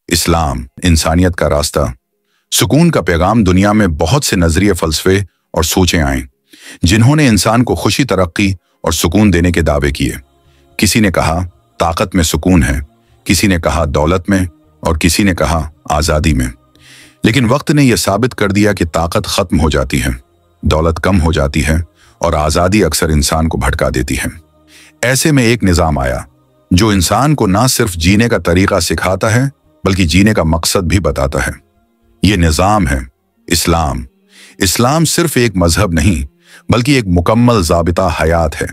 इस्लाम, इंसानियत का रास्ता। सुकून का पैगाम। दुनिया में बहुत से नजरिए, फलसफे और सोचें आए जिन्होंने इंसान को खुशी, तरक्की और सुकून देने के दावे किए। किसी ने कहा ताकत में सुकून है, किसी ने कहा दौलत में, और किसी ने कहा आजादी में। लेकिन वक्त ने यह साबित कर दिया कि ताकत खत्म हो जाती है, दौलत कम हो जाती है और आजादी अक्सर इंसान को भटका देती है। ऐसे में एक निजाम आया जो इंसान को ना सिर्फ जीने का तरीका सिखाता है बल्कि जीने का मकसद भी बताता है। ये निजाम है इस्लाम। इस्लाम सिर्फ एक मजहब नहीं बल्कि एक मुकम्मल ज़ाबिता हयात है।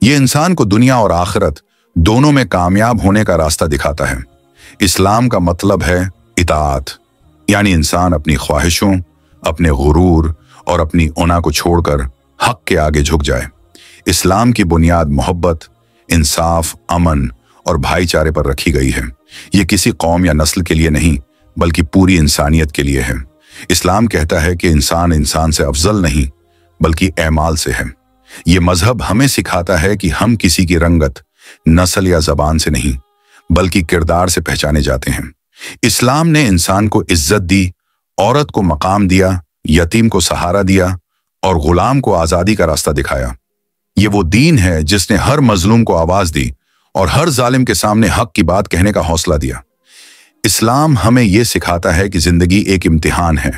ये इंसान को दुनिया और आखिरत दोनों में कामयाब होने का रास्ता दिखाता है। इस्लाम का मतलब है इताअत, यानी इंसान अपनी ख्वाहिशों, अपने गुरूर और अपनी उना को छोड़कर हक के आगे झुक जाए। इस्लाम की बुनियाद मोहब्बत, इंसाफ, अमन और भाईचारे पर रखी गई है। ये किसी कौम या नस्ल के लिए नहीं बल्कि पूरी इंसानियत के लिए है। इस्लाम कहता है कि इंसान इंसान से अफजल नहीं बल्कि ऐमाल से है। ये मजहब हमें सिखाता है कि हम किसी की रंगत, नस्ल या जबान से नहीं बल्कि किरदार से पहचाने जाते हैं। इस्लाम ने इंसान को इज्जत दी, औरत को मकाम दिया, यतीम को सहारा दिया और गुलाम को आजादी का रास्ता दिखाया। ये वो दीन है जिसने हर मजलूम को आवाज दी और हर जालिम के सामने हक की बात कहने का हौसला दिया। इस्लाम हमें यह सिखाता है कि जिंदगी एक इम्तिहान है।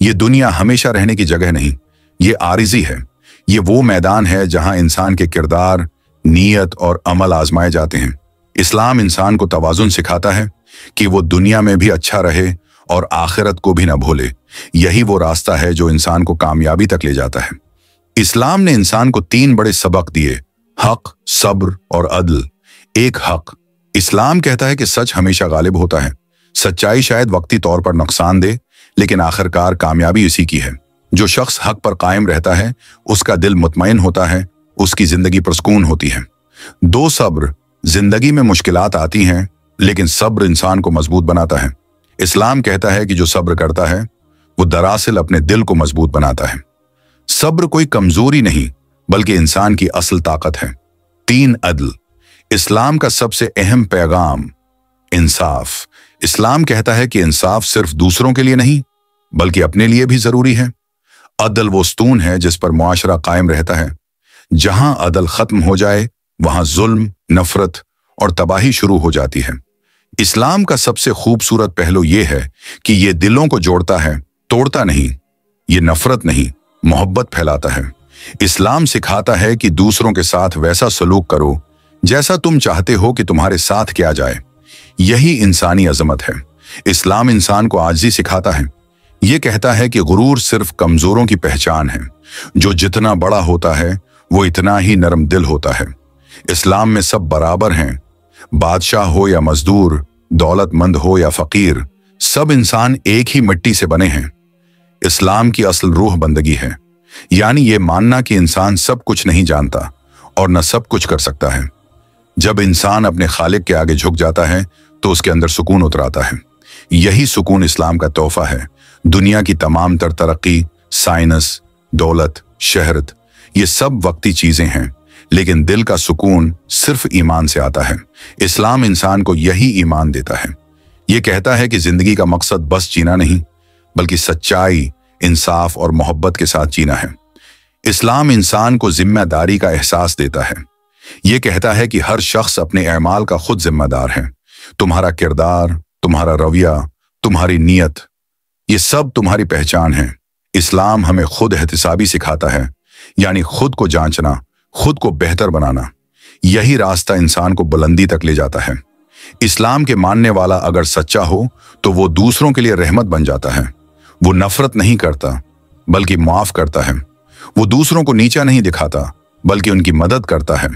ये दुनिया हमेशा रहने की जगह नहीं, ये आरिजी है। ये वो मैदान है जहां इंसान के किरदार, नीयत और अमल आजमाए जाते हैं। इस्लाम इंसान को तवाजुन सिखाता है कि वो दुनिया में भी अच्छा रहे और आखिरत को भी न भूले। यही वो रास्ता है जो इंसान को कामयाबी तक ले जाता है। इस्लाम ने इंसान को 3 बड़े सबक दिए: हक, सब्र और अदल। एक हक। इस्लाम कहता है कि सच हमेशा गालिब होता है। सच्चाई शायद वक्ती तौर पर नुकसान दे, लेकिन आखिरकार कामयाबी इसी की है। जो शख्स हक पर कायम रहता है उसका दिल मुतमईन होता है, उसकी जिंदगी पुरसकून होती है। 2 सब्र। जिंदगी में मुश्किलात आती हैं लेकिन सब्र इंसान को मजबूत बनाता है। इस्लाम कहता है कि जो सब्र करता है वो दरअसल अपने दिल को मजबूत बनाता है। सब्र कोई कमजोरी नहीं बल्कि इंसान की असल ताकत है। 3 अदल। इस्लाम का सबसे अहम पैगाम इंसाफ। इस्लाम कहता है कि इंसाफ सिर्फ दूसरों के लिए नहीं बल्कि अपने लिए भी जरूरी है। अदल वो स्तून है जिस पर मुआशरा कायम रहता है। जहां अदल खत्म हो जाए वहां जुल्म, नफरत और तबाही शुरू हो जाती है। इस्लाम का सबसे खूबसूरत पहलू यह है कि यह दिलों को जोड़ता है, तोड़ता नहीं। ये नफरत नहीं, मोहब्बत फैलाता है। इस्लाम सिखाता है कि दूसरों के साथ वैसा सलूक करो जैसा तुम चाहते हो कि तुम्हारे साथ किया जाए। यही इंसानी अजमत है। इस्लाम इंसान को आजिज़ी सिखाता है। ये कहता है कि गुरूर सिर्फ कमजोरों की पहचान है। जो जितना बड़ा होता है वो इतना ही नरम दिल होता है। इस्लाम में सब बराबर हैं। बादशाह हो या मजदूर, दौलतमंद हो या फकीर, सब इंसान एक ही मिट्टी से बने हैं। इस्लाम की असल रूह बंदगी है, यानी ये मानना कि इंसान सब कुछ नहीं जानता और न सब कुछ कर सकता है। जब इंसान अपने खालिक के आगे झुक जाता है तो उसके अंदर सुकून उतर आता है। यही सुकून इस्लाम का तोहफा है। दुनिया की तमाम तर तरक्की, साइंस, दौलत, शहरत, ये सब वक्ती चीजें हैं, लेकिन दिल का सुकून सिर्फ ईमान से आता है। इस्लाम इंसान को यही ईमान देता है। ये कहता है कि जिंदगी का मकसद बस जीना नहीं बल्कि सच्चाई, इंसाफ और मोहब्बत के साथ जीना है। इस्लाम इंसान को जिम्मेदारी का एहसास देता है। ये कहता है कि हर शख्स अपने अमाल का खुद जिम्मेदार है। तुम्हारा किरदार, तुम्हारा रवैया, तुम्हारी नीयत, ये सब तुम्हारी पहचान है। इस्लाम हमें खुद एहतिसाबी सिखाता है, यानी खुद को जांचना, खुद को बेहतर बनाना। यही रास्ता इंसान को बुलंदी तक ले जाता है। इस्लाम के मानने वाला अगर सच्चा हो तो वो दूसरों के लिए रहमत बन जाता है। वो नफरत नहीं करता बल्कि माफ करता है। वो दूसरों को नीचा नहीं दिखाता बल्कि उनकी मदद करता है।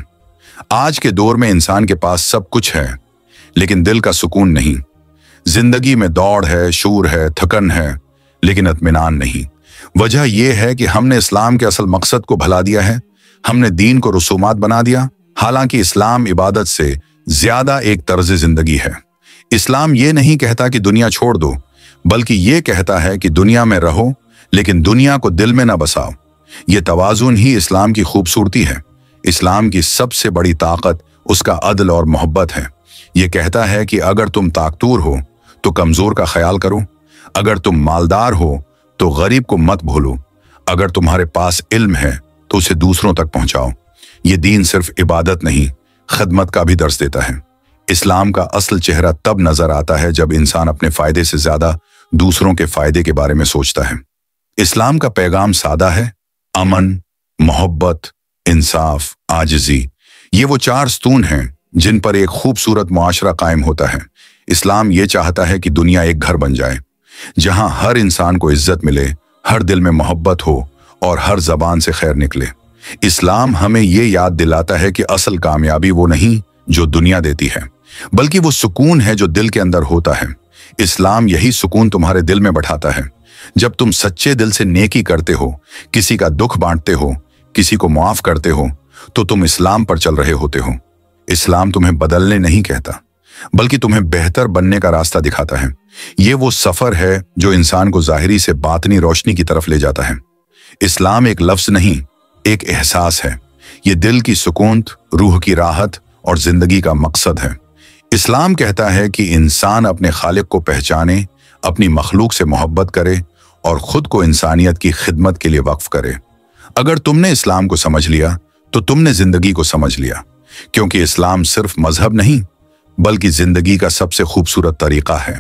आज के दौर में इंसान के पास सब कुछ है लेकिन दिल का सुकून नहीं। जिंदगी में दौड़ है, शूर है, थकन है, लेकिन इत्मीनान नहीं। वजह यह है कि हमने इस्लाम के असल मकसद को भुला दिया है। हमने दीन को रसूमात बना दिया, हालांकि इस्लाम इबादत से ज्यादा एक तर्ज जिंदगी है। इस्लाम ये नहीं कहता कि दुनिया छोड़ दो, बल्कि ये कहता है कि दुनिया में रहो लेकिन दुनिया को दिल में ना बसाओ। ये तवाज़ुन ही इस्लाम की खूबसूरती है। इस्लाम की सबसे बड़ी ताकत उसका अदल और मोहब्बत है। ये कहता है कि अगर तुम ताकतूर हो तो कमजोर का ख्याल करो। अगर तुम मालदार हो तो गरीब को मत भूलो। अगर तुम्हारे पास इल्म है तो उसे दूसरों तक पहुंचाओ। ये दीन सिर्फ इबादत नहीं, खिदमत का भी दर्स देता है। इस्लाम का असल चेहरा तब नजर आता है जब इंसान अपने फायदे से ज्यादा दूसरों के फायदे के बारे में सोचता है। इस्लाम का पैगाम सादा है, अमन, मोहब्बत, इंसाफ, आजिजी। ये वो 4 स्तून हैं जिन पर एक खूबसूरत मुआशरा कायम होता है। इस्लाम ये चाहता है कि दुनिया एक घर बन जाए जहां हर इंसान को इज्जत मिले, हर दिल में मोहब्बत हो और हर जबान से खैर निकले। इस्लाम हमें ये याद दिलाता है कि असल कामयाबी वो नहीं जो दुनिया देती है, बल्कि वो सुकून है जो दिल के अंदर होता है। इस्लाम यही सुकून तुम्हारे दिल में बैठाता है। जब तुम सच्चे दिल से नेकी करते हो, किसी का दुख बांटते हो, किसी को माफ करते हो, तो तुम इस्लाम पर चल रहे होते हो। इस्लाम तुम्हें बदलने नहीं कहता, बल्कि तुम्हें बेहतर बनने का रास्ता दिखाता है। ये वो सफर है जो इंसान को ज़ाहिरी से बातनी रोशनी की तरफ ले जाता है। इस्लाम एक लफ्ज नहीं, एक एहसास है। ये दिल की सुकून, रूह की राहत और जिंदगी का मकसद है। इस्लाम कहता है कि इंसान अपने खालिक को पहचाने, अपनी मखलूक से मोहब्बत करे और खुद को इंसानियत की खिदमत के लिए वक्फ करे। अगर तुमने इस्लाम को समझ लिया तो तुमने जिंदगी को समझ लिया, क्योंकि इस्लाम सिर्फ मजहब नहीं बल्कि जिंदगी का सबसे खूबसूरत तरीका है।